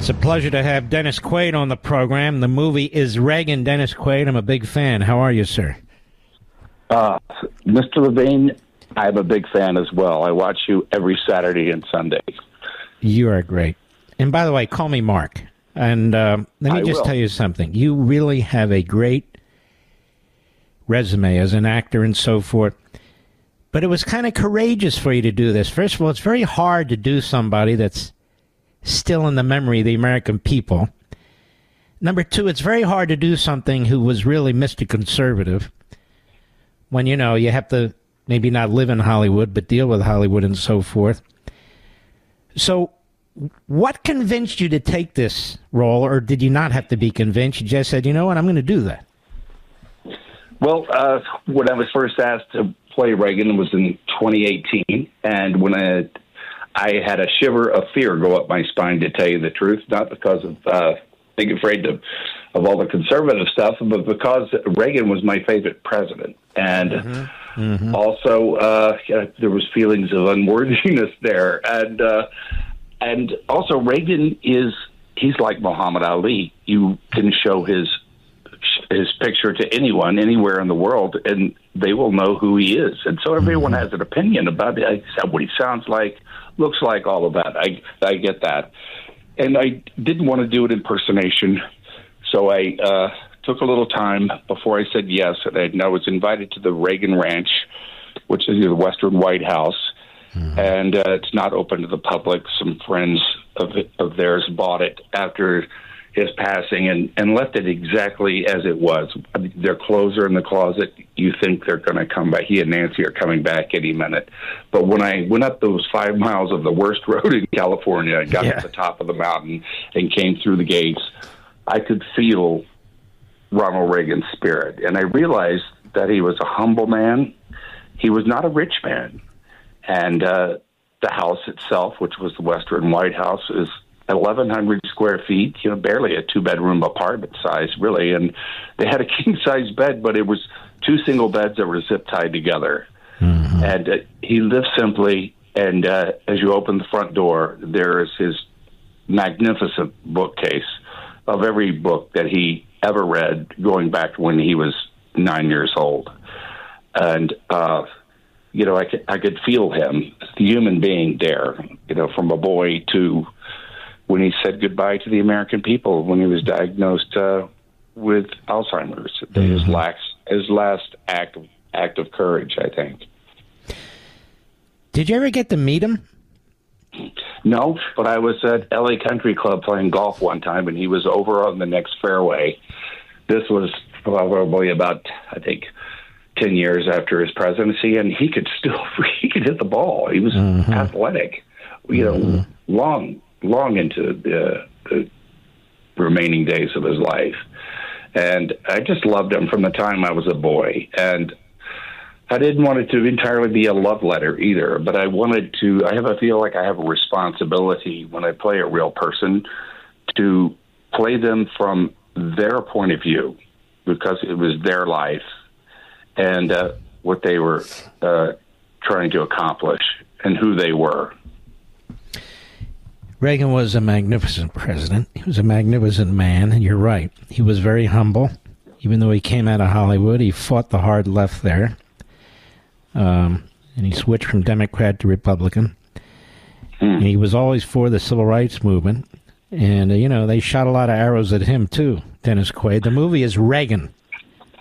It's a pleasure to have Dennis Quaid on the program. The movie is Reagan. Dennis Quaid, I'm a big fan. How are you, sir? Mr. Levin, I'm a big fan as well. I watch you every Saturday and Sunday. You are great. And by the way, call me Mark. And let me just tell you something. You really have a great resume as an actor and so forth. But it was kind of courageous for you to do this. First of all, it's very hard to do somebody that's still in the memory of the American people. Number two, it's very hard to do something who was really Mr. Conservative when, you know, you have to maybe not live in Hollywood, but deal with Hollywood and so forth. So what convinced you to take this role, or did you not have to be convinced? You just said, you know what, I'm going to do that. Well, when I was first asked to play Reagan, it was in 2018, and when I had a shiver of fear go up my spine, to tell you the truth, not because of being afraid of all the conservative stuff, but because Reagan was my favorite president. And also there was feelings of unworthiness there. And also Reagan he's like Muhammad Ali. You can show his picture to anyone, anywhere in the world, and they will know who he is. And so everyone has an opinion about it, what he sounds like, looks like, all of that. I get that. And I didn't want to do an impersonation, so I took a little time before I said yes. And I was invited to the Reagan Ranch, which is the Western White House, and it's not open to the public. Some friends of theirs bought it after his passing and left it exactly as it was. I mean, their clothes are in the closet. You think they're going to come back. He and Nancy are coming back any minute. But when I went up those 5 miles of the worst road in California, I got to the top of the mountain and came through the gates, I could feel Ronald Reagan's spirit. And I realized that he was a humble man. He was not a rich man. And the house itself, which was the Western White House, is 1,100 square feet, barely a 2-bedroom apartment size, really. And they had a king-size bed, but it was 2 single beds that were zip-tied together. And he lived simply, and as you open the front door, there is his magnificent bookcase of every book that he ever read, going back to when he was 9 years old. And, I could feel him, the human being there, from a boy to when he said goodbye to the American people when he was diagnosed with Alzheimer's. His last act of courage, I think. Did you ever get to meet him? No, but I was at LA Country Club playing golf one time, and he was over on the next fairway. This was probably about, I think, 10 years after his presidency, and he could hit the ball. He was athletic, long into the remaining days of his life. And I just loved him from the time I was a boy. And I didn't want it to entirely be a love letter either, but I feel like I have a responsibility when I play a real person to play them from their point of view, because it was their life and what they were trying to accomplish and who they were. Reagan was a magnificent president. He was a magnificent man, and you're right. He was very humble. Even though he came out of Hollywood, he fought the hard left there. And he switched from Democrat to Republican. And he was always for the civil rights movement. And, they shot a lot of arrows at him, too, Dennis Quaid. The movie is Reagan.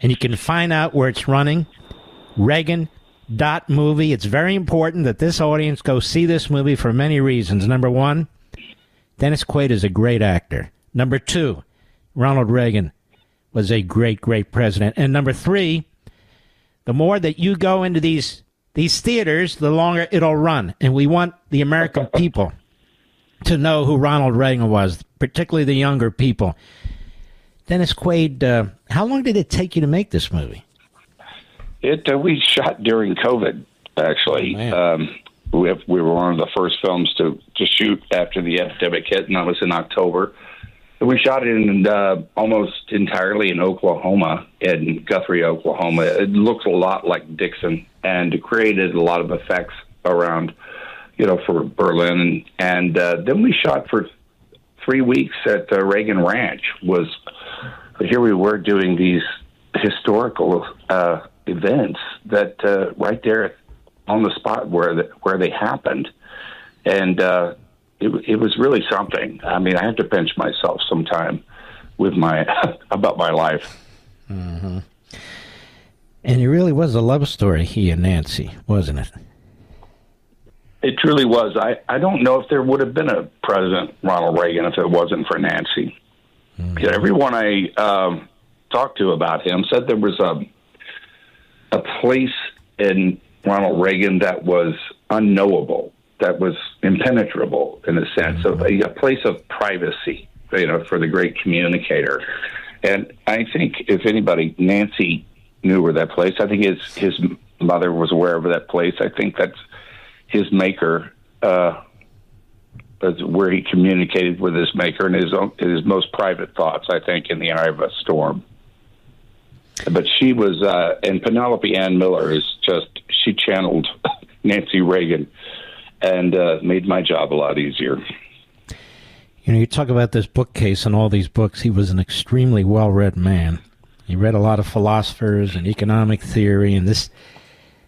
And you can find out where it's running, Reagan.movie. It's very important that this audience go see this movie for many reasons. Number one, Dennis Quaid is a great actor. Number two, Ronald Reagan was a great, great president. And number three, the more that you go into these theaters, the longer it'll run. And we want the American people to know who Ronald Reagan was, particularly the younger people. Dennis Quaid, how long did it take you to make this movie? We shot during COVID, actually. We were one of the first films to shoot after the epidemic hit, and that was in October. We shot it almost entirely in Oklahoma, in Guthrie, Oklahoma. It looks a lot like Dixon, and it created a lot of effects around, for Berlin. And then we shot for 3 weeks at the Reagan Ranch was, here we were doing these historical events that right there on the spot where they happened. And it was really something. I mean, I had to pinch myself sometime with about my life. Mm-hmm. And it really was a love story, he and Nancy, wasn't it? It truly was. I don't know if there would have been a President Ronald Reagan if it wasn't for Nancy. Mm-hmm. Everyone I talked to about him said there was a place in Ronald Reagan that was unknowable, that was impenetrable in a sense of a place of privacy, for the great communicator. And I think if anybody, Nancy knew where that place. I think his mother was aware of that place. I think that's his maker, where he communicated with his maker and his most private thoughts, I think, in the eye of a storm. But she was, and Penelope Ann Miller she channeled Nancy Reagan and made my job a lot easier. You talk about this bookcase and all these books. He was an extremely well-read man. He read a lot of philosophers and economic theory and this,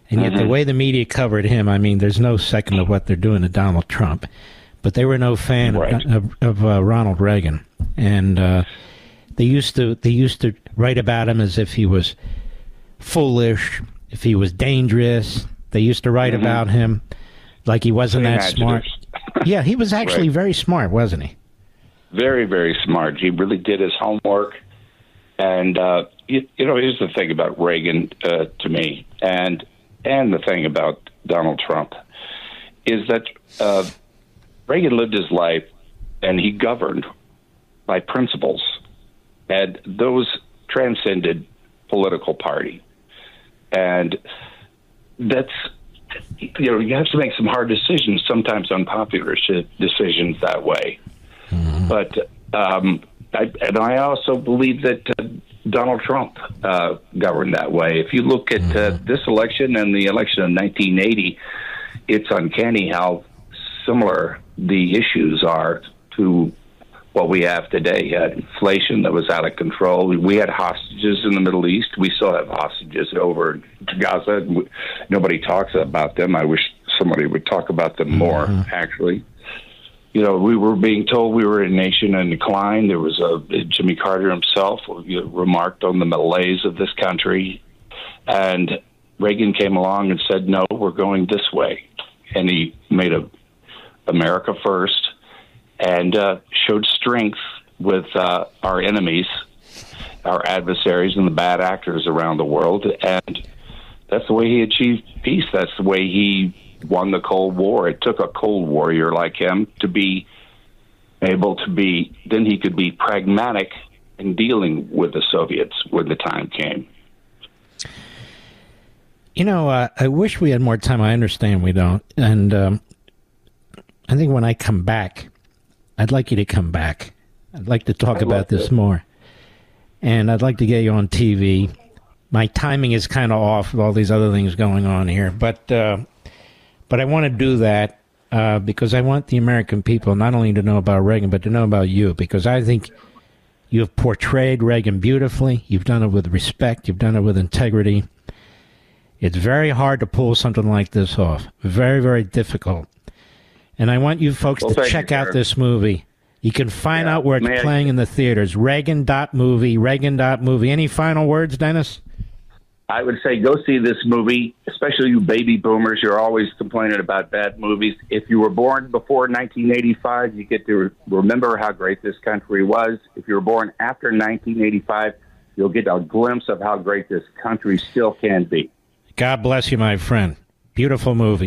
and yet the way the media covered him, I mean, there's no second of what they're doing to Donald Trump. But they were no fan of Ronald Reagan, and they used to write about him as if he was foolish, if he was dangerous. They used to write about him like he wasn't that smart. Yeah, he was actually very smart, wasn't he? Very, very smart. He really did his homework. And, here's the thing about Reagan to me, and the thing about Donald Trump, is that Reagan lived his life, and he governed by principles, and those transcended political party. And that's, you have to make some hard decisions, sometimes unpopular decisions that way. Mm-hmm. But I also believe that Donald Trump governed that way. If you look at this election and the election of 1980, it's uncanny how similar the issues are to what we have today. You had inflation that was out of control. We had hostages in the Middle East. We still have hostages over Gaza. Nobody talks about them. I wish somebody would talk about them more, actually. We were being told we were a nation in decline. There was Jimmy Carter himself remarked on the malaise of this country. And Reagan came along and said, no, we're going this way. And he made America first and showed strength with our enemies, our adversaries, and the bad actors around the world. And that's the way he achieved peace. That's the way he won the Cold War. It took a Cold Warrior like him to be able to be, then he could be pragmatic in dealing with the Soviets when the time came. I wish we had more time. I understand we don't. And I think when I come back, I'd like you to come back. I'd like to talk about this more. And I'd like to get you on TV. My timing is kind of off with all these other things going on here. But I want to do that because I want the American people not only to know about Reagan, but to know about you, because I think you have portrayed Reagan beautifully. You've done it with respect. You've done it with integrity. It's very hard to pull something like this off. Very, very difficult. And I want you folks to check out this movie. You can find out where it's playing in the theaters. Reagan.movie, Reagan.movie. Any final words, Dennis? I would say go see this movie, especially you baby boomers. You're always complaining about bad movies. If you were born before 1985, you get to remember how great this country was. If you were born after 1985, you'll get a glimpse of how great this country still can be. God bless you, my friend. Beautiful movie.